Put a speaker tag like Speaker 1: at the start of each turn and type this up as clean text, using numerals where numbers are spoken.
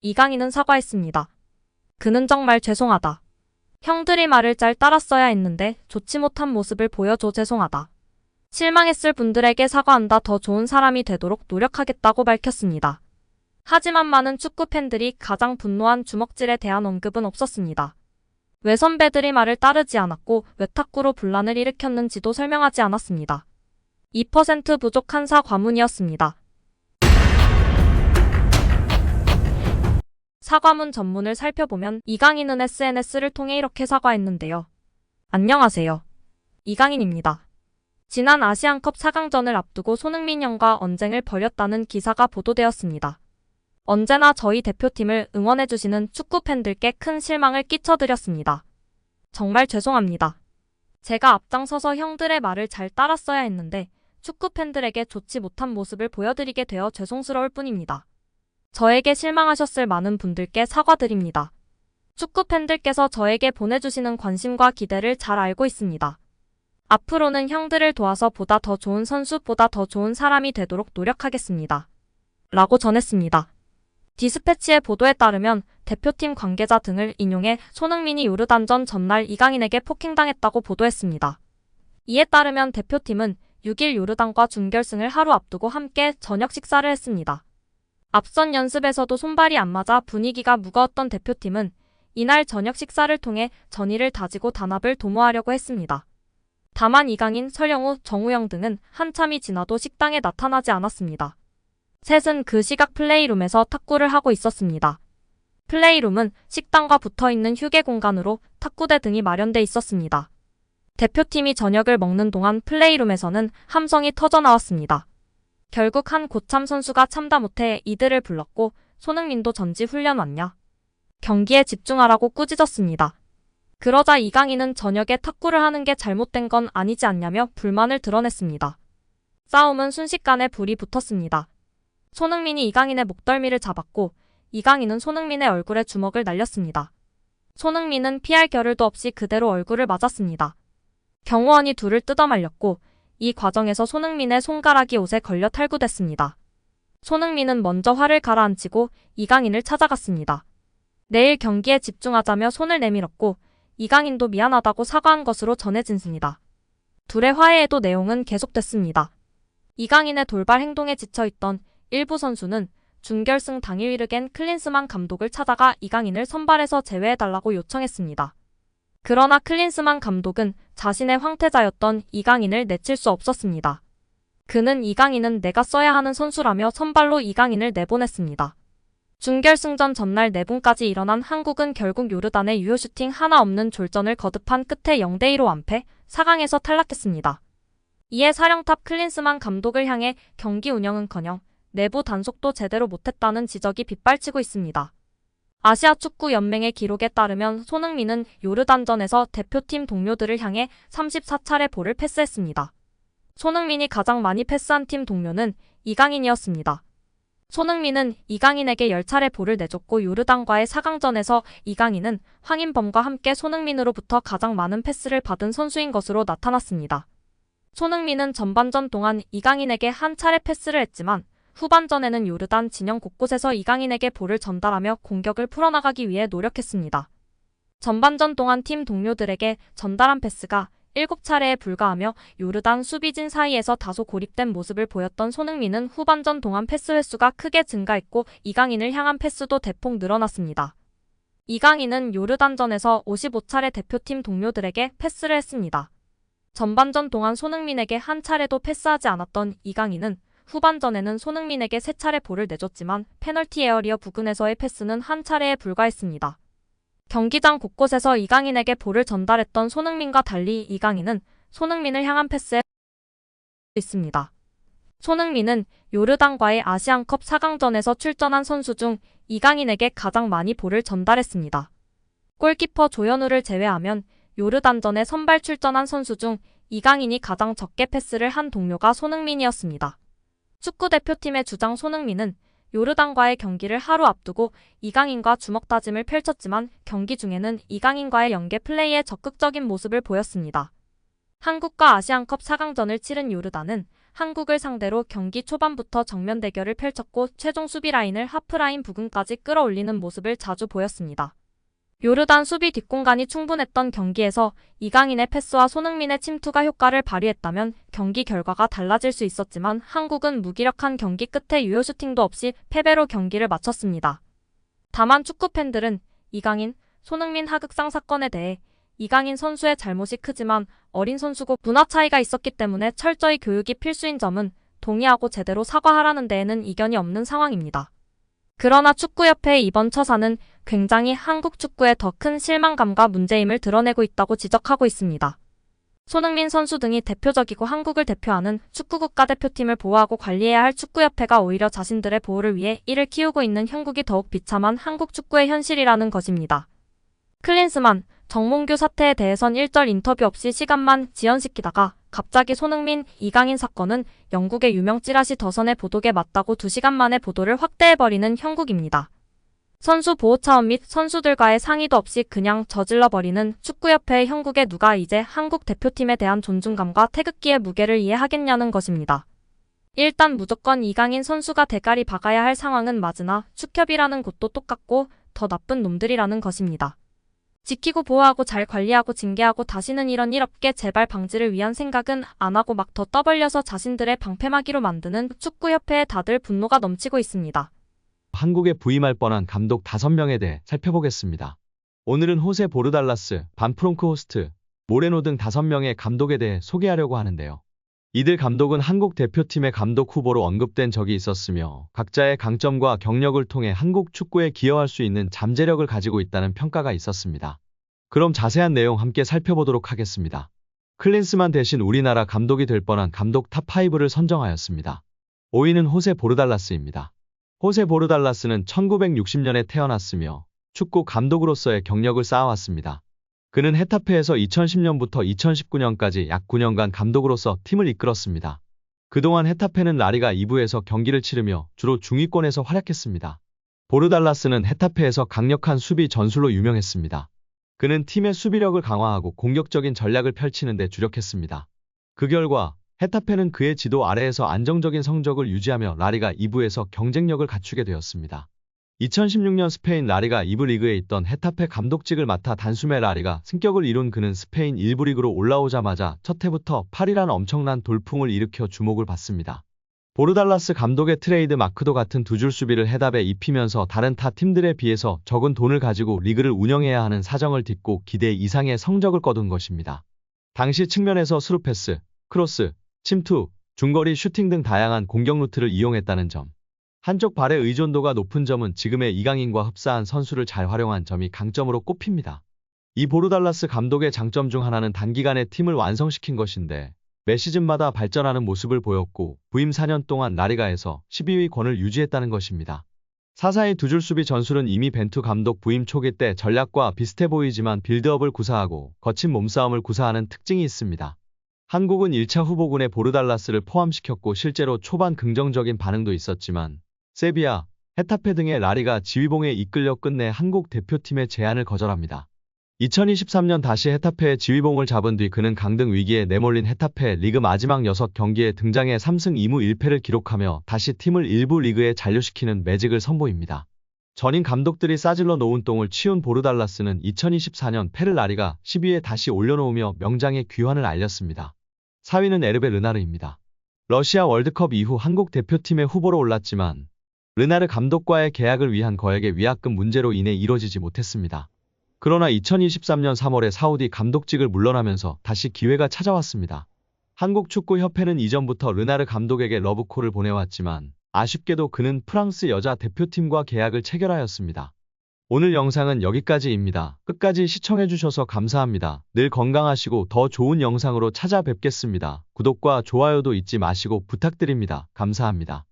Speaker 1: 이강인은 사과했습니다. 그는 정말 죄송하다. 형들이 말을 잘 따랐어야 했는데 좋지 못한 모습을 보여줘 죄송하다. 실망했을 분들에게 사과한다. 더 좋은 사람이 되도록 노력하겠다고 밝혔습니다. 하지만 많은 축구 팬들이 가장 분노한 주먹질에 대한 언급은 없었습니다. 왜 선배들이 말을 따르지 않았고 왜 탁구로 분란을 일으켰는지도 설명하지 않았습니다. 2% 부족한 사과문이었습니다. 사과문 전문을 살펴보면 이강인은 SNS를 통해 이렇게 사과했는데요. 안녕하세요. 이강인입니다. 지난 아시안컵 4강전을 앞두고 손흥민 형과 언쟁을 벌였다는 기사가 보도되었습니다. 언제나 저희 대표팀을 응원해주시는 축구 팬들께 큰 실망을 끼쳐드렸습니다. 정말 죄송합니다. 제가 앞장서서 형들의 말을 잘 따랐어야 했는데 축구 팬들에게 좋지 못한 모습을 보여드리게 되어 죄송스러울 뿐입니다. 저에게 실망하셨을 많은 분들께 사과드립니다. 축구 팬들께서 저에게 보내주시는 관심과 기대를 잘 알고 있습니다. 앞으로는 형들을 도와서 보다 더 좋은 선수, 보다 더 좋은 사람이 되도록 노력하겠습니다. 라고 전했습니다. 디스패치의 보도에 따르면 대표팀 관계자 등을 인용해 손흥민이 요르단전 전날 이강인에게 폭행당했다고 보도했습니다. 이에 따르면 대표팀은 6일 요르단과 준결승을 하루 앞두고 함께 저녁 식사를 했습니다. 앞선 연습에서도 손발이 안 맞아 분위기가 무거웠던 대표팀은 이날 저녁 식사를 통해 전의를 다지고 단합을 도모하려고 했습니다. 다만 이강인, 설영우, 정우영 등은 한참이 지나도 식당에 나타나지 않았습니다. 셋은 그 시각 플레이룸에서 탁구를 하고 있었습니다. 플레이룸은 식당과 붙어있는 휴게 공간으로 탁구대 등이 마련돼 있었습니다. 대표팀이 저녁을 먹는 동안 플레이룸에서는 함성이 터져나왔습니다. 결국 한 고참 선수가 참다 못해 이들을 불렀고 손흥민도 전지 훈련 왔냐? 경기에 집중하라고 꾸짖었습니다. 그러자 이강인은 저녁에 탁구를 하는 게 잘못된 건 아니지 않냐며 불만을 드러냈습니다. 싸움은 순식간에 불이 붙었습니다. 손흥민이 이강인의 목덜미를 잡았고 이강인은 손흥민의 얼굴에 주먹을 날렸습니다. 손흥민은 피할 겨를도 없이 그대로 얼굴을 맞았습니다. 경호원이 둘을 뜯어말렸고 이 과정에서 손흥민의 손가락이 옷에 걸려 탈구됐습니다. 손흥민은 먼저 화를 가라앉히고 이강인을 찾아갔습니다. 내일 경기에 집중하자며 손을 내밀었고 이강인도 미안하다고 사과한 것으로 전해진습니다. 둘의 화해에도 내용은 계속됐습니다. 이강인의 돌발 행동에 지쳐있던 일부 선수는 준결승 당일 위르겐 클린스만 감독을 찾아가 이강인을 선발에서 제외해달라고 요청했습니다. 그러나 클린스만 감독은 자신의 황태자였던 이강인을 내칠 수 없었습니다. 그는 이강인은 내가 써야 하는 선수라며 선발로 이강인을 내보냈습니다. 준결승전 전날 4분까지 일어난 한국은 결국 요르단의 유효 슈팅 하나 없는 졸전을 거듭한 끝에 0대2로 완패, 4강에서 탈락했습니다. 이에 사령탑 클린스만 감독을 향해 경기 운영은커녕 내부 단속도 제대로 못했다는 지적이 빗발치고 있습니다. 아시아 축구 연맹의 기록에 따르면 손흥민은 요르단전에서 대표팀 동료들을 향해 34차례 볼을 패스했습니다. 손흥민이 가장 많이 패스한 팀 동료는 이강인이었습니다. 손흥민은 이강인에게 10차례 볼을 내줬고 요르단과의 4강전에서 이강인은 황인범과 함께 손흥민으로부터 가장 많은 패스를 받은 선수인 것으로 나타났습니다. 손흥민은 전반전 동안 이강인에게 한 차례 패스를 했지만 후반전에는 요르단 진영 곳곳에서 이강인에게 볼을 전달하며 공격을 풀어나가기 위해 노력했습니다. 전반전 동안 팀 동료들에게 전달한 패스가 7차례에 불과하며 요르단 수비진 사이에서 다소 고립된 모습을 보였던 손흥민은 후반전 동안 패스 횟수가 크게 증가했고 이강인을 향한 패스도 대폭 늘어났습니다. 이강인은 요르단전에서 55차례 대표팀 동료들에게 패스를 했습니다. 전반전 동안 손흥민에게 한 차례도 패스하지 않았던 이강인은 후반전에는 손흥민에게 3차례 볼을 내줬지만 페널티 에어리어 부근에서의 패스는 한 차례에 불과했습니다. 경기장 곳곳에서 이강인에게 볼을 전달했던 손흥민과 달리 이강인은 손흥민을 향한 패스에 있습니다. 손흥민은 요르단과의 아시안컵 4강전에서 출전한 선수 중 이강인에게 가장 많이 볼을 전달했습니다. 골키퍼 조현우를 제외하면 요르단전에 선발 출전한 선수 중 이강인이 가장 적게 패스를 한 동료가 손흥민이었습니다. 축구대표팀의 주장 손흥민은 요르단과의 경기를 하루 앞두고 이강인과 주먹다짐을 펼쳤지만 경기 중에는 이강인과의 연계 플레이에 적극적인 모습을 보였습니다. 한국과 아시안컵 4강전을 치른 요르단은 한국을 상대로 경기 초반부터 정면 대결을 펼쳤고 최종 수비 라인을 하프라인 부근까지 끌어올리는 모습을 자주 보였습니다. 요르단 수비 뒷공간이 충분했던 경기에서 이강인의 패스와 손흥민의 침투가 효과를 발휘했다면 경기 결과가 달라질 수 있었지만 한국은 무기력한 경기 끝에 유효 슈팅도 없이 패배로 경기를 마쳤습니다. 다만 축구 팬들은 이강인, 손흥민 하극상 사건에 대해 이강인 선수의 잘못이 크지만 어린 선수고 문화 차이가 있었기 때문에 철저히 교육이 필수인 점은 동의하고 제대로 사과하라는 데에는 이견이 없는 상황입니다. 그러나 축구협회의 이번 처사는 굉장히 한국 축구에 더 큰 실망감과 문제임을 드러내고 있다고 지적하고 있습니다. 손흥민 선수 등이 대표적이고 한국을 대표하는 축구 국가대표팀을 보호하고 관리해야 할 축구협회가 오히려 자신들의 보호를 위해 이를 키우고 있는 형국이 더욱 비참한 한국 축구의 현실이라는 것입니다. 클린스만, 정몽규 사태에 대해선 일절 인터뷰 없이 시간만 지연시키다가 갑자기 손흥민, 이강인 사건은 영국의 유명 찌라시 더선의 보도에 맞다고 2시간 만에 보도를 확대해버리는 형국입니다. 선수 보호 차원 및 선수들과의 상의도 없이 그냥 저질러버리는 축구협회의 형국에 누가 이제 한국 대표팀에 대한 존중감과 태극기의 무게를 이해하겠냐는 것입니다. 일단 무조건 이강인 선수가 대가리 박아야 할 상황은 맞으나 축협이라는 곳도 똑같고 더 나쁜 놈들이라는 것입니다. 지키고 보호하고 잘 관리하고 징계하고 다시는 이런 일 없게 제발 방지를 위한 생각은 안 하고 막 더 떠벌려서 자신들의 방패막이로 만드는 축구협회에 다들 분노가 넘치고 있습니다.
Speaker 2: 한국에 부임할 뻔한 감독 5명에 대해 살펴보겠습니다. 오늘은 호세 보르달라스, 반프롱크 호스트, 모레노 등 5명의 감독에 대해 소개하려고 하는데요. 이들 감독은 한국 대표팀의 감독 후보로 언급된 적이 있었으며 각자의 강점과 경력을 통해 한국 축구에 기여할 수 있는 잠재력을 가지고 있다는 평가가 있었습니다. 그럼 자세한 내용 함께 살펴보도록 하겠습니다. 클린스만 대신 우리나라 감독이 될 뻔한 감독 탑5를 선정하였습니다. 5위는 호세 보르달라스입니다. 호세 보르달라스는 1960년에 태어났으며 축구 감독으로서의 경력을 쌓아왔습니다. 그는 헤타페에서 2010년부터 2019년까지 약 9년간 감독으로서 팀을 이끌었습니다. 그동안 헤타페는 라리가 2부에서 경기를 치르며 주로 중위권에서 활약했습니다. 보르달라스는 헤타페에서 강력한 수비 전술로 유명했습니다. 그는 팀의 수비력을 강화하고 공격적인 전략을 펼치는 데 주력했습니다. 그 결과 헤타페는 그의 지도 아래에서 안정적인 성적을 유지하며 라리가 2부에서 경쟁력을 갖추게 되었습니다. 2016년 스페인 라리가 2부 리그에 있던 헤타페 감독직을 맡아 단숨에 라리가 승격을 이룬 그는 스페인 1부 리그로 올라오자마자 첫 해부터 8위란 엄청난 돌풍을 일으켜 주목을 받습니다. 보르달라스 감독의 트레이드 마크도 같은 두 줄 수비를 헤답에 입히면서 다른 타 팀들에 비해서 적은 돈을 가지고 리그를 운영해야 하는 사정을 딛고 기대 이상의 성적을 거둔 것입니다. 당시 측면에서 스루 패스, 크로스, 침투, 중거리 슈팅 등 다양한 공격 루트를 이용했다는 점. 한쪽 발의 의존도가 높은 점은 지금의 이강인과 흡사한 선수를 잘 활용한 점이 강점으로 꼽힙니다. 이 보르달라스 감독의 장점 중 하나는 단기간에 팀을 완성시킨 것인데 매 시즌마다 발전하는 모습을 보였고 부임 4년 동안 라리가에서 12위권을 유지했다는 것입니다. 사사의 두 줄 수비 전술은 이미 벤투 감독 부임 초기 때 전략과 비슷해 보이지만 빌드업을 구사하고 거친 몸싸움을 구사하는 특징이 있습니다. 한국은 1차 후보군에 보르달라스를 포함시켰고 실제로 초반 긍정적인 반응도 있었지만 세비야, 헤타페 등의 라리가 지휘봉에 이끌려 끝내 한국 대표팀의 제안을 거절합니다. 2023년 다시 헤타페의 지휘봉을 잡은 뒤 그는 강등 위기에 내몰린 헤타페 리그 마지막 6경기에 등장해 3승 2무 1패를 기록하며 다시 팀을 1부 리그에 잔류시키는 매직을 선보입니다. 전임 감독들이 싸질러 놓은 똥을 치운 보르달라스는 2024년 페르 라리가 10위에 다시 올려놓으며 명장의 귀환을 알렸습니다. 4위는 에르베 르나르입니다. 러시아 월드컵 이후 한국 대표팀의 후보로 올랐지만 르나르 감독과의 계약을 위한 거액의 위약금 문제로 인해 이뤄지지 못했습니다. 그러나 2023년 3월에 사우디 감독직을 물러나면서 다시 기회가 찾아왔습니다. 한국축구협회는 이전부터 르나르 감독에게 러브콜을 보내왔지만 아쉽게도 그는 프랑스 여자 대표팀과 계약을 체결하였습니다. 오늘 영상은 여기까지입니다. 끝까지 시청해주셔서 감사합니다. 늘 건강하시고 더 좋은 영상으로 찾아뵙겠습니다. 구독과 좋아요도 잊지 마시고 부탁드립니다. 감사합니다.